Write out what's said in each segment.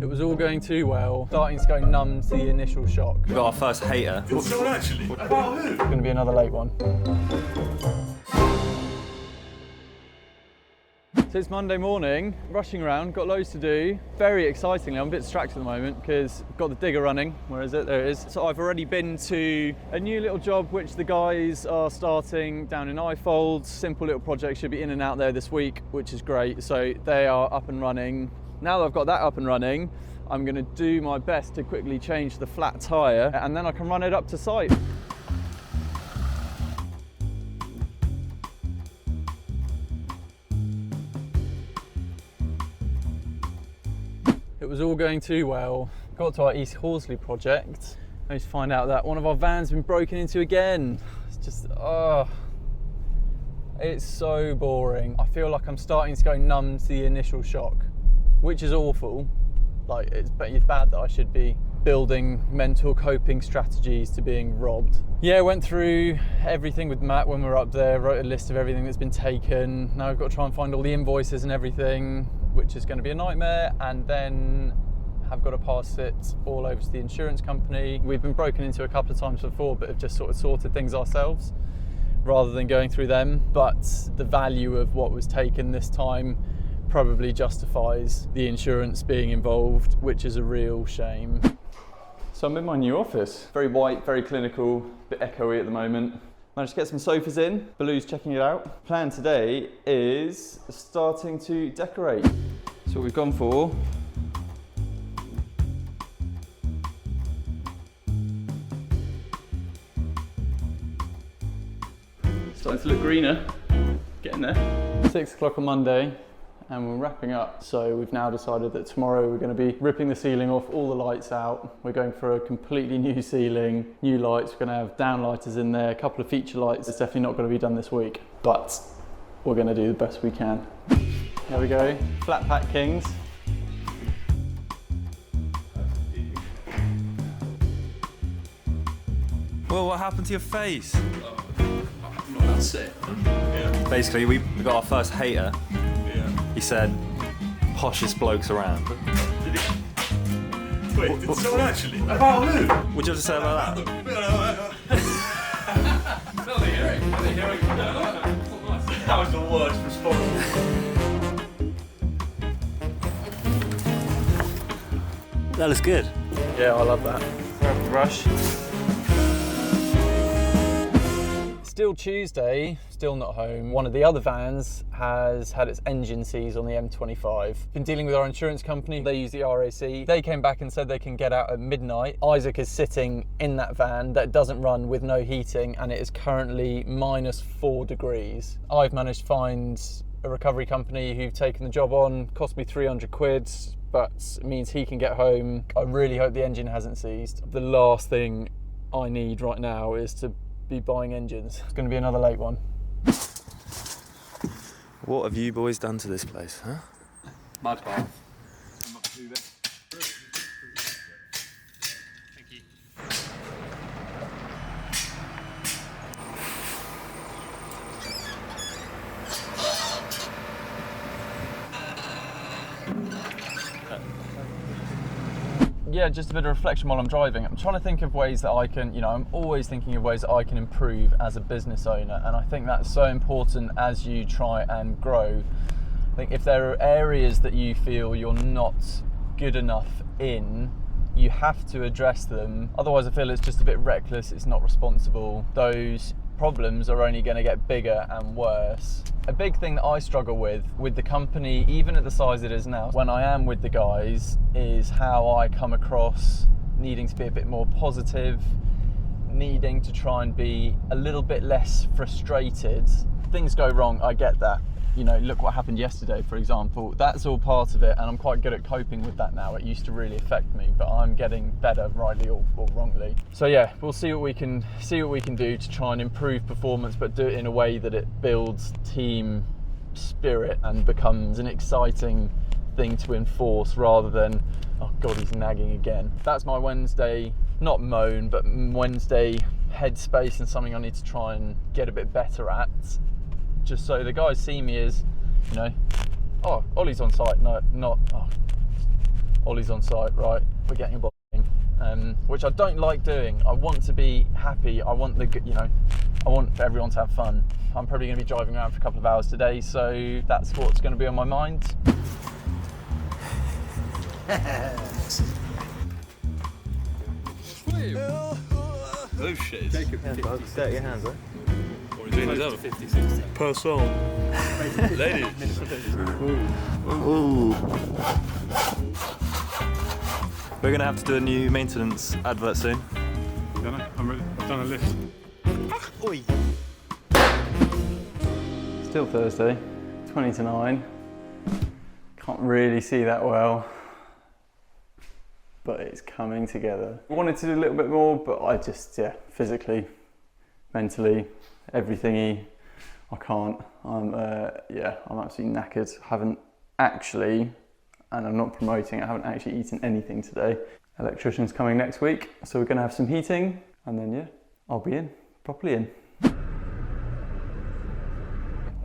It was all going too well, starting to go numb to the initial shock. We got our first hater. Someone actually? About who? It's going to be another late one. So it's Monday morning, rushing around, got loads to do. Very excitingly, I'm a bit distracted at the moment because I've got the digger running. Where is it? There it is. So I've already been to a new little job which the guys are starting down in Ifold. Simple little project, should be in and out there this week, which is great. So they are up and running. Now that I've got that up and running, I'm going to do my best to quickly change the flat tyre and then I can run it up to site. It was all going too well. Got to our East Horsley project. I need to find out that one of our vans has been broken into again. It's just, it's so boring. I feel like I'm starting to go numb to the initial shock, which is awful. Like, it's bad that I should be building mental coping strategies to being robbed. Yeah, went through everything with Matt when we were up there, wrote a list of everything that's been taken. Now I've got to try and find all the invoices and everything, which is going to be a nightmare, and then have got to pass it all over to the insurance company. We've been broken into a couple of times before, but have just sort of sorted things ourselves rather than going through them. But the value of what was taken this time probably justifies the insurance being involved, which is a real shame. So I'm in my new office. Very white, very clinical, a bit echoey at the moment. Managed to get some sofas in. Baloo's checking it out. Plan today is starting to decorate. So what we've gone for. Starting to look greener. Getting there. 6 o'clock on Monday. And we're wrapping up. So we've now decided that tomorrow we're going to be ripping the ceiling off, all the lights out. We're going for a completely new ceiling, new lights. We're going to have downlighters in there, a couple of feature lights. It's definitely not going to be done this week, but we're going to do the best we can. There we go, flat pack kings. Well, what happened to your face? That's it. Yeah. Basically, we got our first hater. Yeah. He said, poshest blokes around. Did he? Wait, did someone actually? About who? What'd you have to say about that? That was the worst response. That looks good. Yeah, I love that. Grab the brush. Still Tuesday, still not home. One of the other vans has had its engine seized on the M25. Been dealing with our insurance company. They use the RAC. They came back and said they can get out at midnight. Isaac is sitting in that van that doesn't run with no heating, and it is currently -4 degrees. I've managed to find a recovery company who've taken the job on, cost me 300 quid, but it means he can get home. I really hope the engine hasn't seized. The last thing I need right now is to be buying engines. It's going to be another late one. What have you boys done to this place, huh? Mud bath. I'm not too bad. Thank you. Yeah, just a bit of reflection while I'm driving. I'm trying to think of ways that I can, I'm always thinking of ways that I can improve as a business owner, and I think that's so important as you try and grow. I think if there are areas that you feel you're not good enough in, you have to address them. Otherwise I feel it's just a bit reckless, it's not responsible. Those problems are only going to get bigger and worse. A big thing that I struggle with the company, even at the size it is now, when I am with the guys, is how I come across needing to be a bit more positive, needing to try and be a little bit less frustrated. Things go wrong, I get that. Look what happened yesterday, for example. That's all part of it, and I'm quite good at coping with that now. It used to really affect me, but I'm getting better, rightly or wrongly. So yeah, we'll see what we can do to try and improve performance, but do it in a way that it builds team spirit and becomes an exciting thing to enforce rather than, oh God, he's nagging again. That's my Wednesday, not moan, but Wednesday headspace, and something I need to try and get a bit better at. Just so the guys see me as, oh, Ollie's on site. No, not, oh, Ollie's on site, right, we're getting a booking, which I don't like doing. I want to be happy, I want I want everyone to have fun. I'm probably going to be driving around for a couple of hours today, so that's what's going to be on my mind. Oh shit. Dirty your hands, right? What are we doing? Is that 50, 60? Per song. Ladies. We're gonna have to do a new maintenance advert soon. I don't know, I'm ready. I've done a list. Still Thursday, 20 to 9. Can't really see that well, but it's coming together. I wanted to do a little bit more, but I just, physically, mentally, everythingy, I can't. I'm absolutely knackered. Haven't actually, and I'm not promoting, I haven't actually eaten anything today. Electrician's coming next week, so we're gonna have some heating, and then I'll be in, properly in.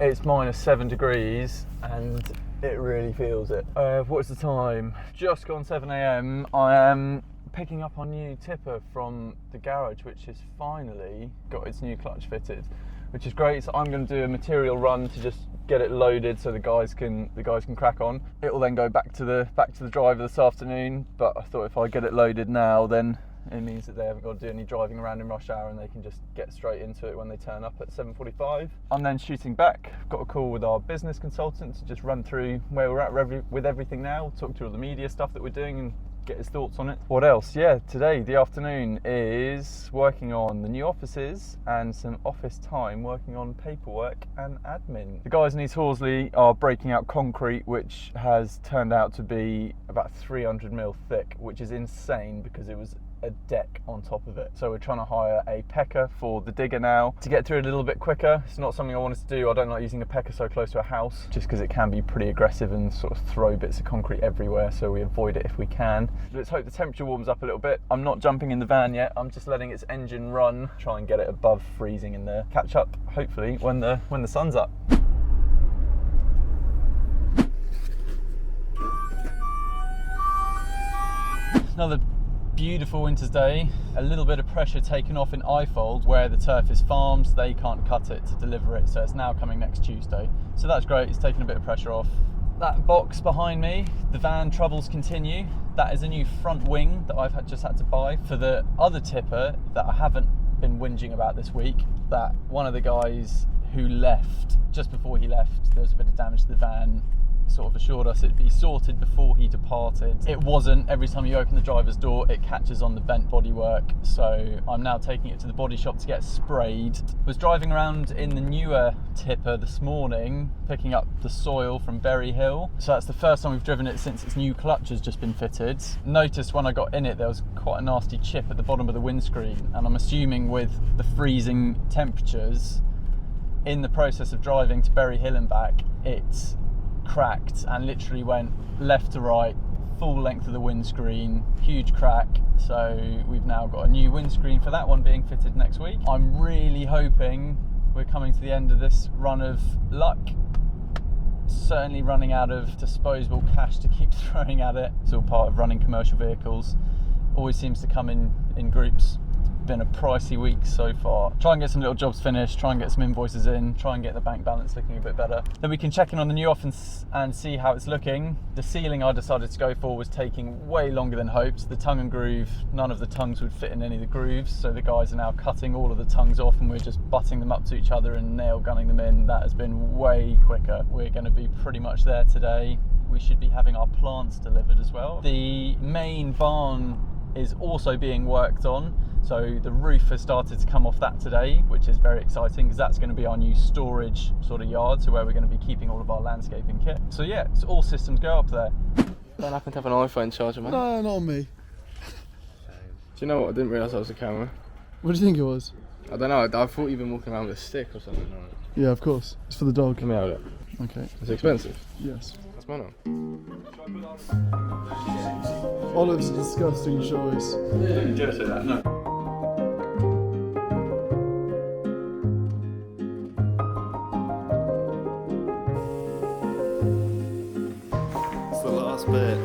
It's -7 degrees and it really feels it. What's the time? Just gone 7 AM. I am picking up our new tipper from the garage, which has finally got its new clutch fitted, which is great. So I'm going to do a material run to just get it loaded so the guys can crack on. It will then go back to the driver this afternoon, but I thought if I get it loaded now, then it means that they haven't got to do any driving around in rush hour and they can just get straight into it when they turn up at 7:45. I'm then shooting back. I've got a call with our business consultant to just run through where we're at with everything now, talk through all the media stuff that we're doing and get his thoughts on it. What else? Today, the afternoon, is working on the new offices and some office time working on paperwork and admin. The guys in East Horsley are breaking out concrete, which has turned out to be about 300mm thick, which is insane because it was a deck on top of it. So we're trying to hire a pecker for the digger now to get through it a little bit quicker. It's not something I wanted to do. I don't like using a pecker so close to a house just because it can be pretty aggressive and sort of throw bits of concrete everywhere, so we avoid it if we can. Let's hope the temperature warms up a little bit. I'm not jumping in the van yet. I'm just letting its engine run, try and get it above freezing in there. Catch up hopefully when the sun's up. Another beautiful winter's day, a little bit of pressure taken off in Ifold where the turf is farmed. They can't cut it to deliver it, so it's now coming next Tuesday. So that's great, it's taken a bit of pressure off. That box behind me, the van troubles continue. That is a new front wing that I've just had to buy for the other tipper that I haven't been whinging about this week. That one of the guys who left, just before he left, there was a bit of damage to the van, sort of assured us it'd be sorted before he departed. It wasn't. Every time you open the driver's door it catches on the bent bodywork, so I'm now taking it to the body shop to get sprayed. Was driving around in the newer tipper this morning picking up the soil from Berry Hill, so that's the first time we've driven it since its new clutch has just been fitted. Noticed when I got in it there was quite a nasty chip at the bottom of the windscreen, and I'm assuming with the freezing temperatures in the process of driving to Berry Hill and back, it's cracked and literally went left to right, full length of the windscreen, huge crack. So we've now got a new windscreen for that one being fitted next week. I'm really hoping we're coming to the end of this run of luck. Certainly running out of disposable cash to keep throwing at it. It's all part of running commercial vehicles. Always seems to come in groups. Been a pricey week so far. Try and get some little jobs finished, try and get some invoices in, try and get the bank balance looking a bit better. Then we can check in on the new office and see how it's looking. The ceiling I decided to go for was taking way longer than hoped. The tongue and groove, none of the tongues would fit in any of the grooves, so the guys are now cutting all of the tongues off and we're just butting them up to each other and nail gunning them in. That has been way quicker. We're going to be pretty much there today. We should be having our plants delivered as well. The main barn is also being worked on, so the roof has started to come off that today, which is very exciting because that's going to be our new storage sort of yard, so where we're going to be keeping all of our landscaping kit. So yeah, it's all systems go up there. Don't happen to have an iPhone charger, man? No, not on me. Do you know what? I didn't realise that was a camera. What do you think it was? I don't know. I thought you've been walking around with a stick or something. Yeah, of course. It's for the dog. Let me have it. Okay. It's expensive. Yes. What's mine on? Olive's a disgusting choice. Didn't dare say that, no. It's the last bit.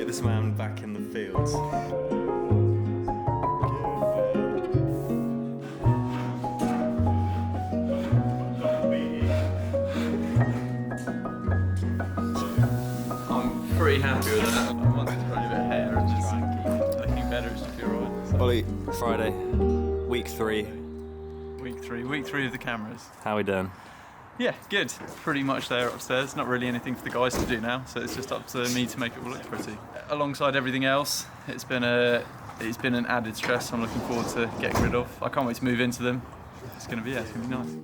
this man back in the fields. I'm pretty happy with that. I want probably a bit of hair and just try and keep it looking better. It should be alright. So. Ollie, Friday, week 3. Week three of the cameras. How we doing? Yeah, good. Pretty much there upstairs. Not really anything for the guys to do now, so it's just up to me to make it all look pretty. Alongside everything else, it's been an added stress I'm looking forward to getting rid of. I can't wait to move into them. It's gonna be nice.